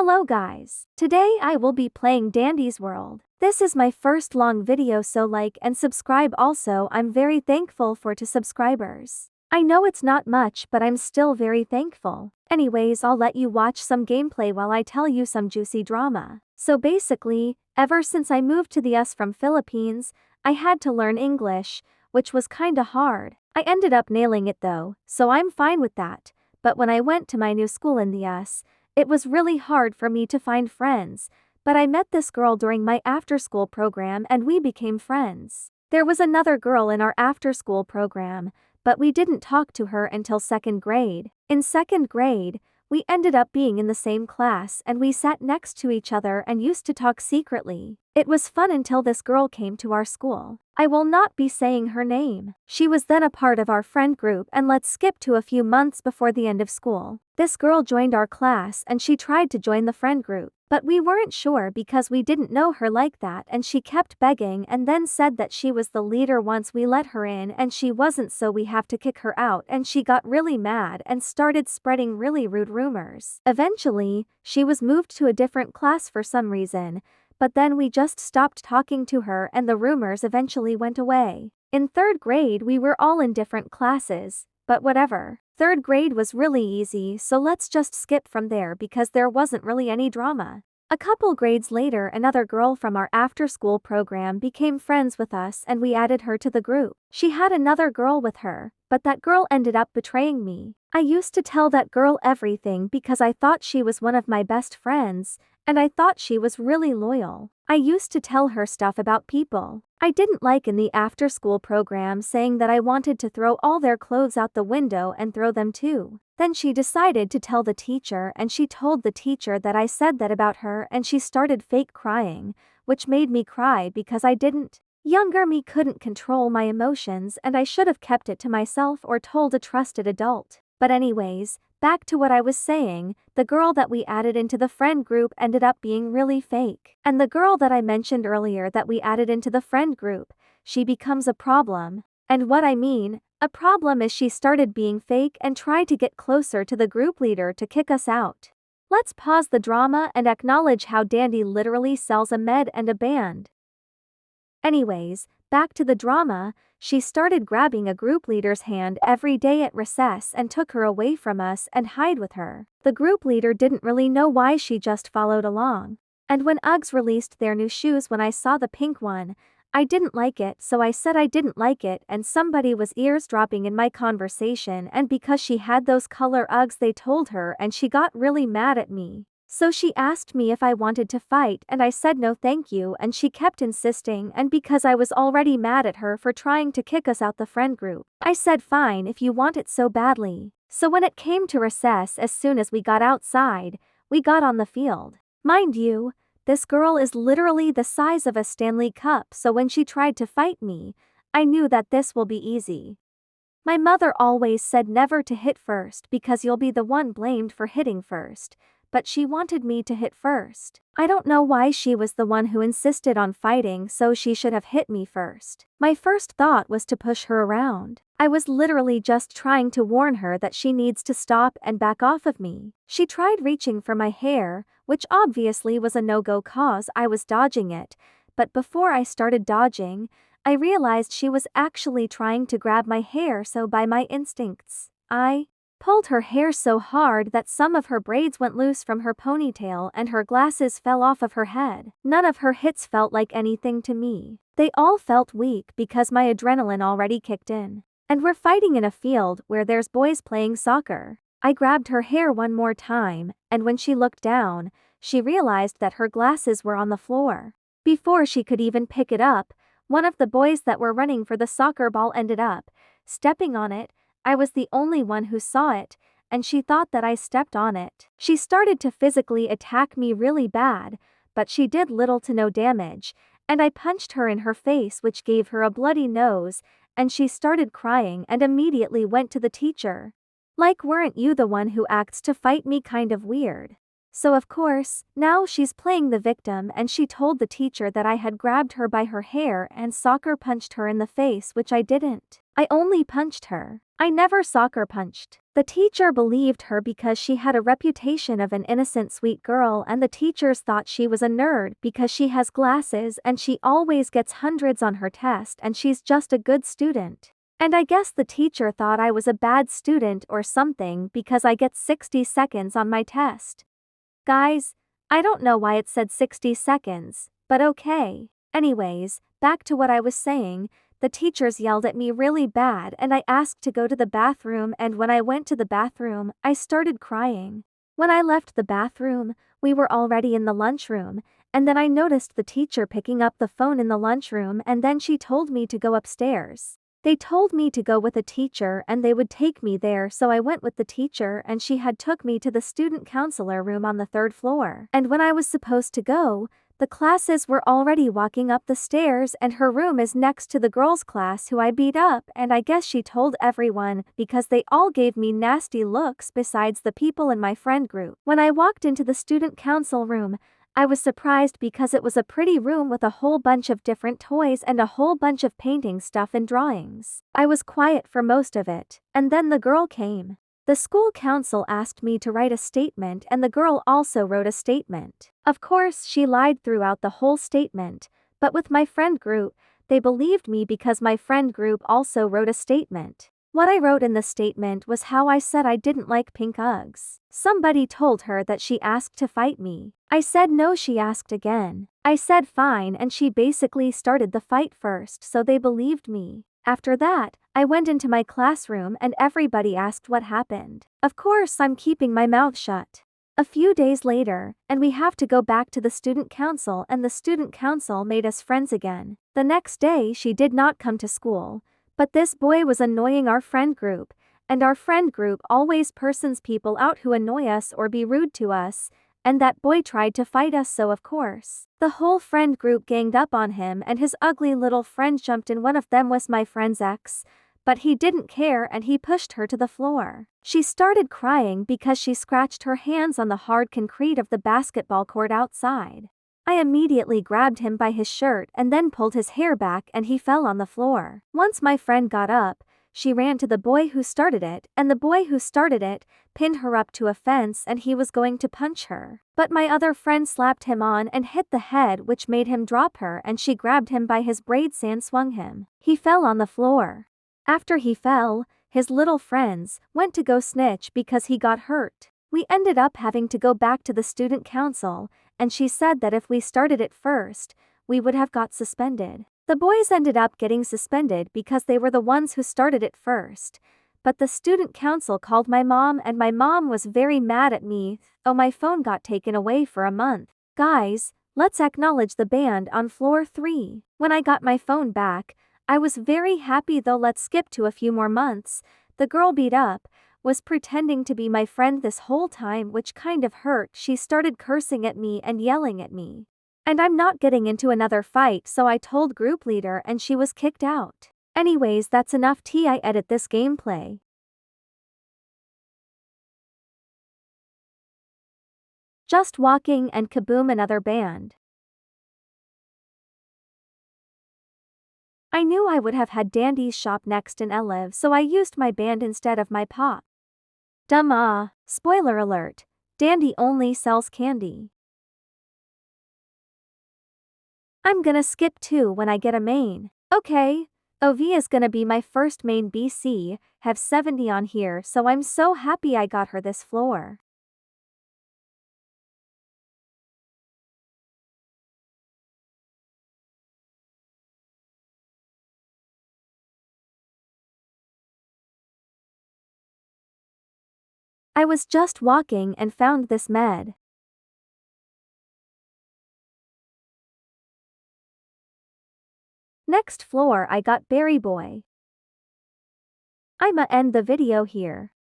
Hello guys. Today I will be playing Dandy's World. This is my first long video, so like and subscribe. Also, I'm very thankful for 2 subscribers. I know it's not much, but I'm still very thankful. Anyways, I'll let you watch some gameplay while I tell you some juicy drama. So basically, ever since I moved to the US from Philippines, I had to learn English, which was kinda hard. I ended up nailing it though, so I'm fine with that. But when I went to my new school in the US, it was really hard for me to find friends, but I met this girl during my after-school program and we became friends. There was another girl in our after-school program, but we didn't talk to her until 2nd grade. In 2nd grade, we ended up being in the same class and we sat next to each other and used to talk secretly. It was fun until this girl came to our school. I will not be saying her name. She was then a part of our friend group, and let's skip to a few months before the end of school. This girl joined our class and she tried to join the friend group, but we weren't sure because we didn't know her like that, and she kept begging and then said that she was the leader once we let her in and she wasn't, so we have to kick her out, and she got really mad and started spreading really rude rumors. Eventually, she was moved to a different class for some reason, but then we just stopped talking to her and the rumors eventually went away. In 3rd grade we were all in different classes, but whatever. 3rd grade was really easy, so let's just skip from there because there wasn't really any drama. A couple grades later, another girl from our after-school program became friends with us and we added her to the group. She had another girl with her, but that girl ended up betraying me. I used to tell that girl everything because I thought she was one of my best friends, and I thought she was really loyal. I used to tell her stuff about people I didn't like in the after-school program, saying that I wanted to throw all their clothes out the window and throw them too. Then she decided to tell the teacher and she told the teacher that I said that about her, and she started fake crying, which made me cry because I didn't. Younger me couldn't control my emotions and I should have kept it to myself or told a trusted adult. But anyways, back to what I was saying, the girl that we added into the friend group ended up being really fake. And the girl that I mentioned earlier that we added into the friend group, she becomes a problem. And what I mean, a problem is she started being fake and tried to get closer to the group leader to kick us out. Let's pause the drama and acknowledge how Dandy literally sells a med and a band. Anyways, back to the drama, she started grabbing a group leader's hand every day at recess and took her away from us and hid with her. The group leader didn't really know why, she just followed along. And when Uggs released their new shoes, when I saw the pink one, I didn't like it, so I said I didn't like it, and somebody was eavesdropping in my conversation, and because she had those color Uggs they told her, and she got really mad at me. So she asked me if I wanted to fight and I said no thank you, and she kept insisting, and because I was already mad at her for trying to kick us out the friend group, I said fine if you want it so badly. So when it came to recess, as soon as we got outside, we got on the field. Mind you, this girl is literally the size of a Stanley Cup, so when she tried to fight me, I knew that this will be easy. My mother always said never to hit first because you'll be the one blamed for hitting first, but she wanted me to hit first. I don't know why she was the one who insisted on fighting, so she should have hit me first. My first thought was to push her around. I was literally just trying to warn her that she needs to stop and back off of me. She tried reaching for my hair, which obviously was a no-go cause I was dodging it, but before I started dodging, I realized she was actually trying to grab my hair, so by my instincts, I pulled her hair so hard that some of her braids went loose from her ponytail and her glasses fell off of her head. None of her hits felt like anything to me. They all felt weak because my adrenaline already kicked in. And we're fighting in a field where there's boys playing soccer. I grabbed her hair one more time, and when she looked down, she realized that her glasses were on the floor. Before she could even pick it up, one of the boys that were running for the soccer ball ended up stepping on it. I was the only one who saw it, and she thought that I stepped on it. She started to physically attack me really bad, but she did little to no damage, and I punched her in her face, which gave her a bloody nose, and she started crying and immediately went to the teacher. Like, weren't you the one who acts to fight me? Kind of weird. So of course, now she's playing the victim, and she told the teacher that I had grabbed her by her hair and soccer punched her in the face, which I didn't. I only punched her. I never soccer punched. The teacher believed her because she had a reputation of an innocent sweet girl, and the teachers thought she was a nerd because she has glasses and she always gets hundreds on her test and she's just a good student. And I guess the teacher thought I was a bad student or something because I get 60 seconds on my test. Guys, I don't know why it said 60 seconds, but okay. Anyways, back to what I was saying. The teachers yelled at me really bad and I asked to go to the bathroom, and when I went to the bathroom, I started crying. When I left the bathroom, we were already in the lunchroom, and then I noticed the teacher picking up the phone in the lunchroom, and then she told me to go upstairs. They told me to go with a teacher and they would take me there, so I went with the teacher and she had took me to the student counselor room on the 3rd floor. And when I was supposed to go, the classes were already walking up the stairs and her room is next to the girls' class who I beat up, and I guess she told everyone because they all gave me nasty looks besides the people in my friend group. When I walked into the student council room, I was surprised because it was a pretty room with a whole bunch of different toys and a whole bunch of painting stuff and drawings. I was quiet for most of it, and then the girl came. The school council asked me to write a statement and the girl also wrote a statement. Of course, she lied throughout the whole statement, but with my friend group, they believed me because my friend group also wrote a statement. What I wrote in the statement was how I said I didn't like pink Uggs. Somebody told her that she asked to fight me. I said no, she asked again. I said fine, and she basically started the fight first, so they believed me. After that, I went into my classroom and everybody asked what happened. Of course, I'm keeping my mouth shut. A few days later, and we have to go back to the student council, and the student council made us friends again. The next day she did not come to school, but this boy was annoying our friend group, and our friend group always persons people out who annoy us or be rude to us, and that boy tried to fight us, so of course, the whole friend group ganged up on him and his ugly little friend jumped in. One of them was my friend's ex, but he didn't care and he pushed her to the floor. She started crying because she scratched her hands on the hard concrete of the basketball court outside. I immediately grabbed him by his shirt and then pulled his hair back and he fell on the floor. Once my friend got up, she ran to the boy who started it, and the boy who started it pinned her up to a fence and he was going to punch her. But my other friend slapped him on and hit the head, which made him drop her, and she grabbed him by his braids and swung him. He fell on the floor. After he fell, his little friends went to go snitch because he got hurt. We ended up having to go back to the student council, and she said that if we started it first, we would have got suspended. The boys ended up getting suspended because they were the ones who started it first, but the student council called my mom and my mom was very mad at me. Oh, my phone got taken away for a month. Guys, let's acknowledge the band on floor 3. When I got my phone back, I was very happy, though. Let's skip to a few more months. The girl beat up was pretending to be my friend this whole time, which kind of hurt. She started cursing at me and yelling at me. And I'm not getting into another fight, so I told group leader and she was kicked out. Anyways, that's enough. I edit this gameplay. Just walking and kaboom, another band. I knew I would have had Dandy's shop next in Eliv, so I used my band instead of my pop. Spoiler alert, Dandy only sells candy. I'm gonna skip 2 when I get a main. Okay, OV is gonna be my first main. BC, have 70 on here, so I'm so happy I got her this floor. I was just walking and found this med. Next floor I got Berry Boy. I'ma end the video here.